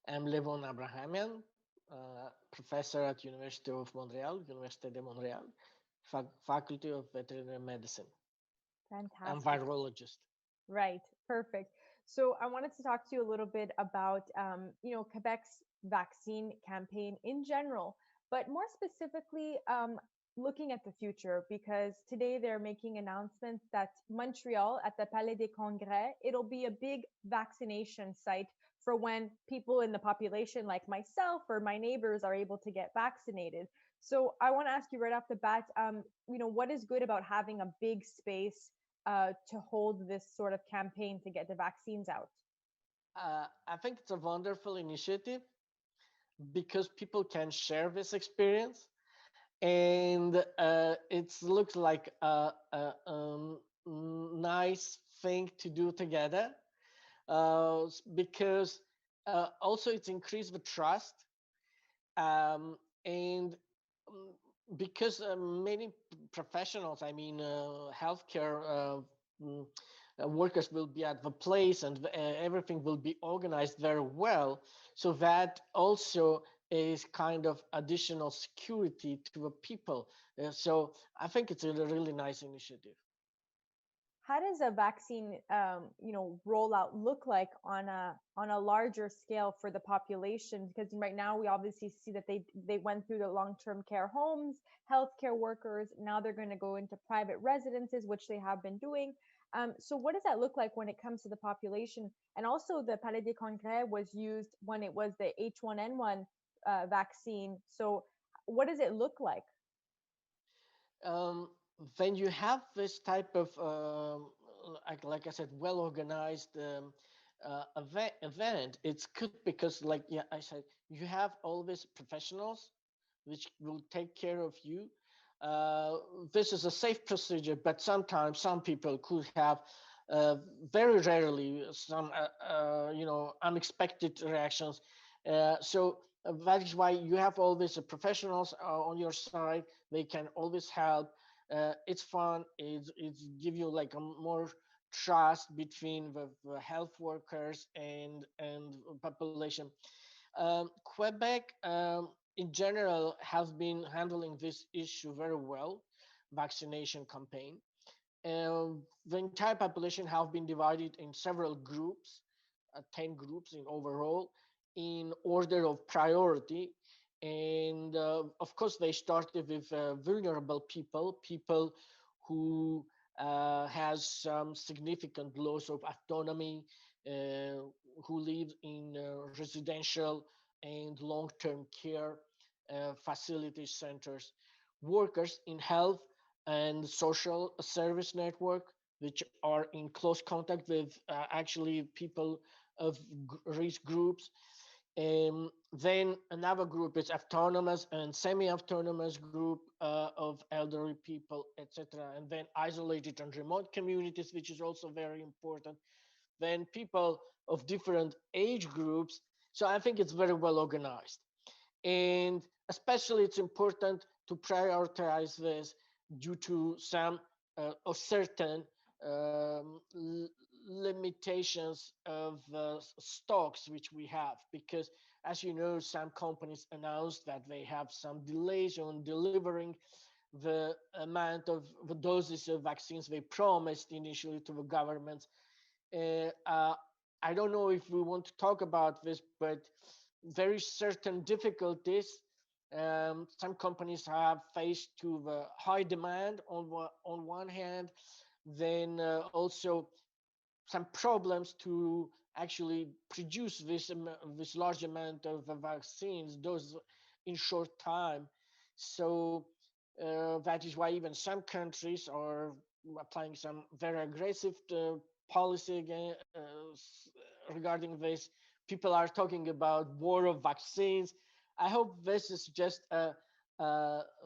I'm Levon Abrahamyan, professor at University of Montreal, Université de Montréal, Faculty of Veterinary Medicine. I'm Fantastic. virologist. Right. Perfect. So I wanted to talk to you a little bit about, Quebec's vaccine campaign in general, but more specifically, looking at the future, because today they're making announcements that Montreal at the Palais des Congrès, it'll be a big vaccination site for when people in the population like myself or my neighbors are able to get vaccinated. So I want to ask you right off the bat, what is good about having a big space to hold this sort of campaign to get the vaccines out? I think it's a wonderful initiative because people can share this experience, and it looks like a nice thing to do together because also it's increased the trust, and um, because many professionals, I mean, healthcare mm, workers will be at the place, and everything will be organized very well. So that also is kind of additional security to the people. So I think it's a really nice initiative. How does a vaccine, rollout look like on a larger scale for the population? Because right now we obviously see that they went through the long-term care homes, healthcare workers. Now they're going to go into private residences, which they have been doing. So what does that look like when it comes to the population? And also, the Palais des Congrès was used when it was the H1N1 vaccine. So what does it look like? Um, when you have this type of, like I said, well organized event, it's good because, like yeah, I said, you have all these professionals which will take care of you. Uh, this is a safe procedure, but sometimes some people could have very rarely some unexpected reactions. So that is why you have all these professionals on your side. They can always help. It's fun. It's give you like a more trust between the health workers and population. Quebec, in general, has been handling this issue very well. Vaccination campaign. The entire population have been divided in several groups, 10 groups in overall, in order of priority. And of course, they started with vulnerable people, people who has some significant loss of autonomy, who live in residential and long-term care facilities centers, workers in health and social service network, which are in close contact with actually people of risk groups. Then another group is autonomous and semi-autonomous group of elderly people, etc. And then isolated and remote communities, which is also very important. Then people of different age groups. So I think it's very well organized. And especially it's important to prioritize this due to some or certain limitations of stocks which we have, because as you know, some companies announced that they have some delays on delivering the amount of the doses of vaccines they promised initially to the government. uh, uh, I don't know if we want to talk about this, but very certain difficulties some companies have faced to the high demand on one hand, then also some problems to actually produce this large amount of vaccines, those in short time. So that is why even some countries are applying some very aggressive policy again regarding this. People are talking about war of vaccines. I hope this is just a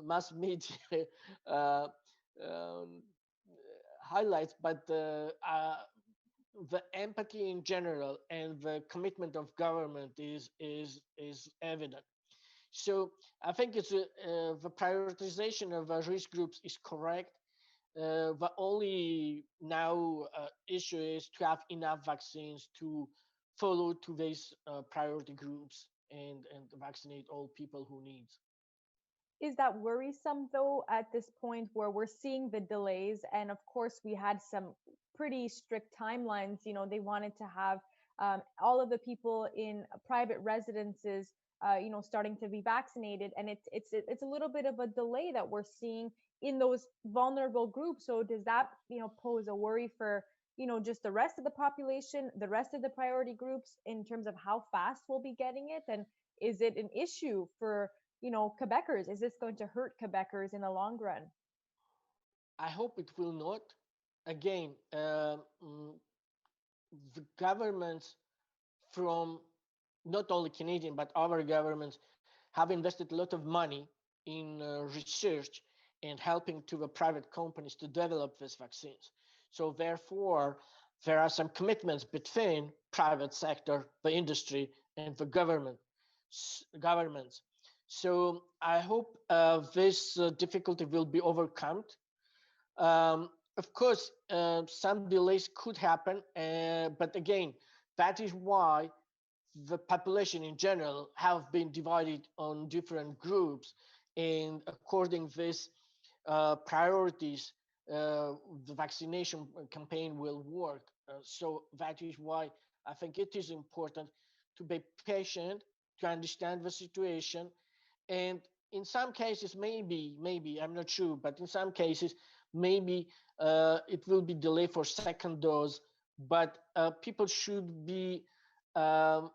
mass media uh, um, highlights, but the empathy in general and the commitment of government is evident. So I think it's the prioritization of risk groups is correct. The only now issue is to have enough vaccines to follow to these priority groups and vaccinate all people who need. Is that worrisome though at this point where we're seeing the delays? And of course, we had some pretty strict timelines. They wanted to have all of the people in private residences, starting to be vaccinated, and it's a little bit of a delay that we're seeing in those vulnerable groups. So does that pose a worry for just the rest of the population, the rest of the priority groups, in terms of how fast we'll be getting it? And is it an issue for Quebecers? Is this going to hurt Quebecers in the long run? I hope it will not. Again, the governments from not only Canadian but other governments have invested a lot of money in research and helping to the private companies to develop these vaccines. So therefore, there are some commitments between private sector, the industry, and the governments. So I hope this difficulty will be overcome. Of course, some delays could happen, but again, that is why the population in general have been divided on different groups, and according to these priorities, the vaccination campaign will work. So that is why I think it is important to be patient, to understand the situation, and in some cases, maybe I'm not sure, but in some cases, maybe it will be delayed for second dose, but people should be um,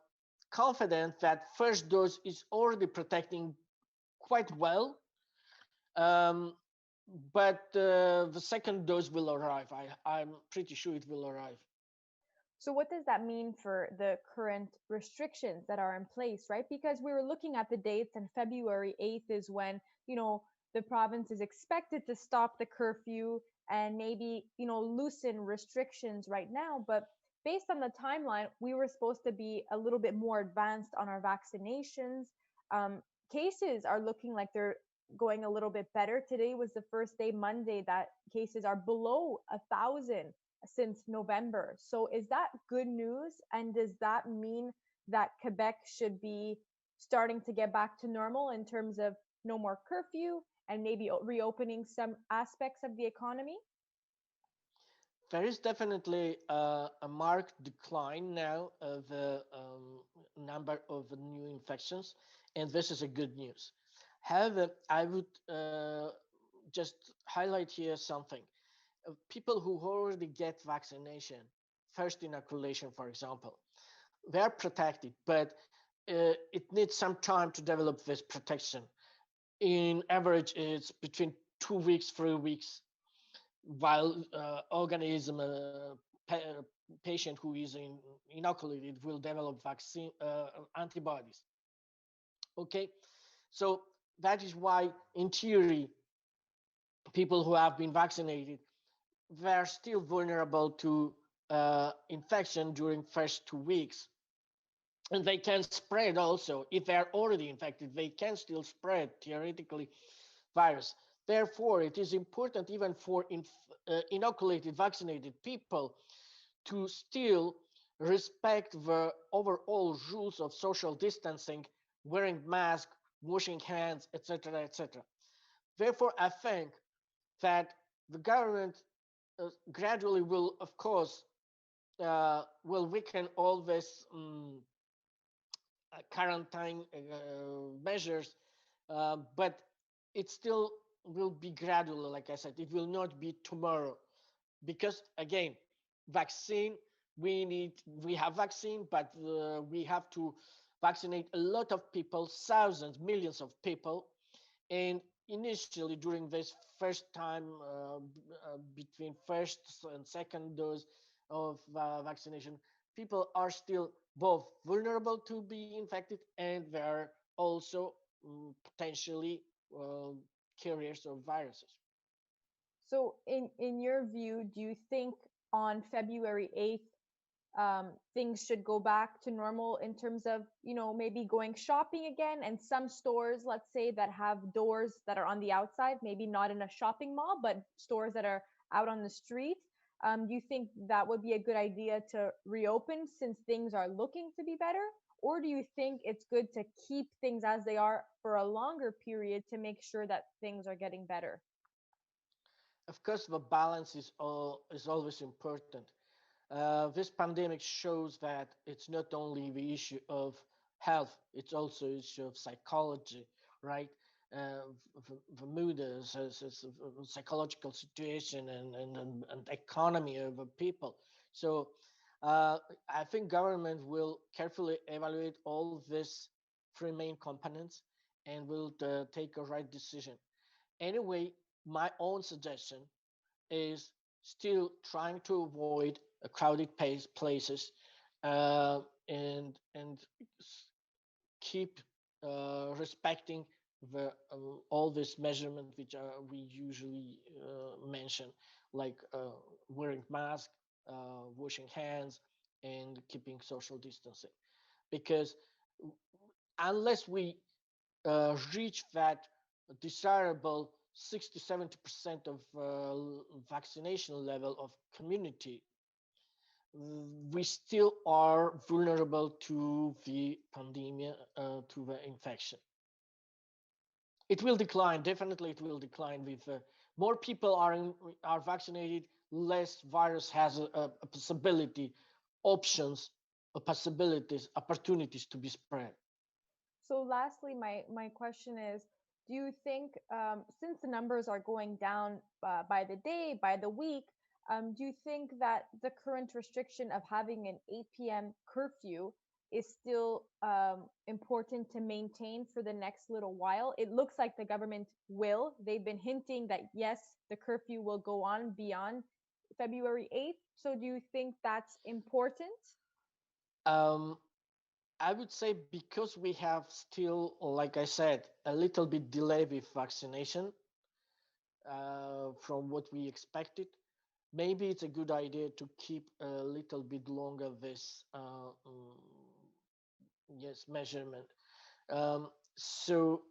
confident that first dose is already protecting quite well, um, but the second dose will arrive. I'm pretty sure it will arrive. So what does that mean for the current restrictions that are in place, right? Because we were looking at the dates, and February 8th is when, the province is expected to stop the curfew and maybe, loosen restrictions right now. But based on the timeline, we were supposed to be a little bit more advanced on our vaccinations. Um, Cases are looking like they're going a little bit better. Today was the first day, Monday, that cases are below 1,000 since November. So is that good news? And does that mean that Quebec should be starting to get back to normal in terms of no more curfew and maybe reopening some aspects of the economy? There is definitely a marked decline now of the number of new infections, and this is a good news. However, I would just highlight here something. People who already get vaccination, first inoculation, for example, they're protected, but it needs some time to develop this protection. In average, it's between 2 weeks, 3 weeks, while organism patient who is inoculated will develop vaccine antibodies. Okay, so that is why, in theory, people who have been vaccinated, they're still vulnerable to infection during first 2 weeks, and they can spread also. If they are already infected, they can still spread theoretically virus. Therefore, it is important even for inoculated, vaccinated people to still respect the overall rules of social distancing, wearing masks, washing hands, etc., etc. Therefore, I think that the government gradually will, of course, will weaken all this quarantine measures, but it still will be gradual. Like I said, it will not be tomorrow, because again, vaccine, we have vaccine, but we have to vaccinate a lot of people, thousands, millions of people, and initially during this first time, between first and second dose of vaccination, people are still both vulnerable to be infected, and they are also potentially uh, carriers of viruses. So in your view, do you think on February 8th, things should go back to normal in terms of, maybe going shopping again, and some stores, let's say, that have doors that are on the outside, maybe not in a shopping mall, but stores that are out on the street, Do you think that would be a good idea to reopen since things are looking to be better? Or do you think it's good to keep things as they are for a longer period to make sure that things are getting better? Of course, the balance is always important. This pandemic shows that it's not only the issue of health, it's also issue of psychology, right? The mood is a psychological situation and economy of the people. So I think government will carefully evaluate all these three main components and will take a right decision. Anyway, my own suggestion is still trying to avoid crowded places uh, and keep respecting the all this measurement which we usually mention, like wearing mask, washing hands, and keeping social distancing. Because unless we reach that desirable 60-70% of vaccination level of community, we still are vulnerable to the pandemic, to the infection. It will decline. Definitely, it will decline with more people are vaccinated. Less virus has a possibility, options, possibilities, opportunities to be spread. So, lastly, my question is, do you think, since the numbers are going down by the day, by the week, do you think that the current restriction of having an 8 p.m. curfew is still important to maintain for the next little while? It looks like the government will. They've been hinting that yes, the curfew will go on beyond February 8th. So, do you think that's important? Um, I would say because we have still, like I said, a little bit delay with vaccination from what we expected, maybe it's a good idea to keep a little bit longer this yes measurement. So,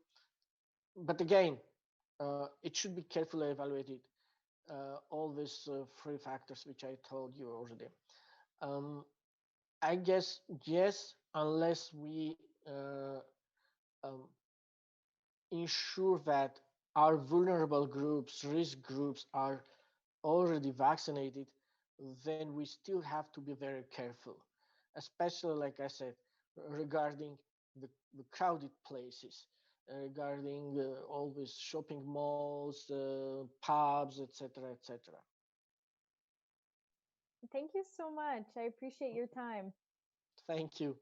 but again, it should be carefully evaluated. All these three factors which I told you already. Um, I guess yes, unless we um, ensure that our vulnerable groups, risk groups, are already vaccinated, then we still have to be very careful, especially, like I said, regarding the crowded places, regarding all these shopping malls, pubs, etc., etc. Thank you so much. I appreciate your time. Thank you.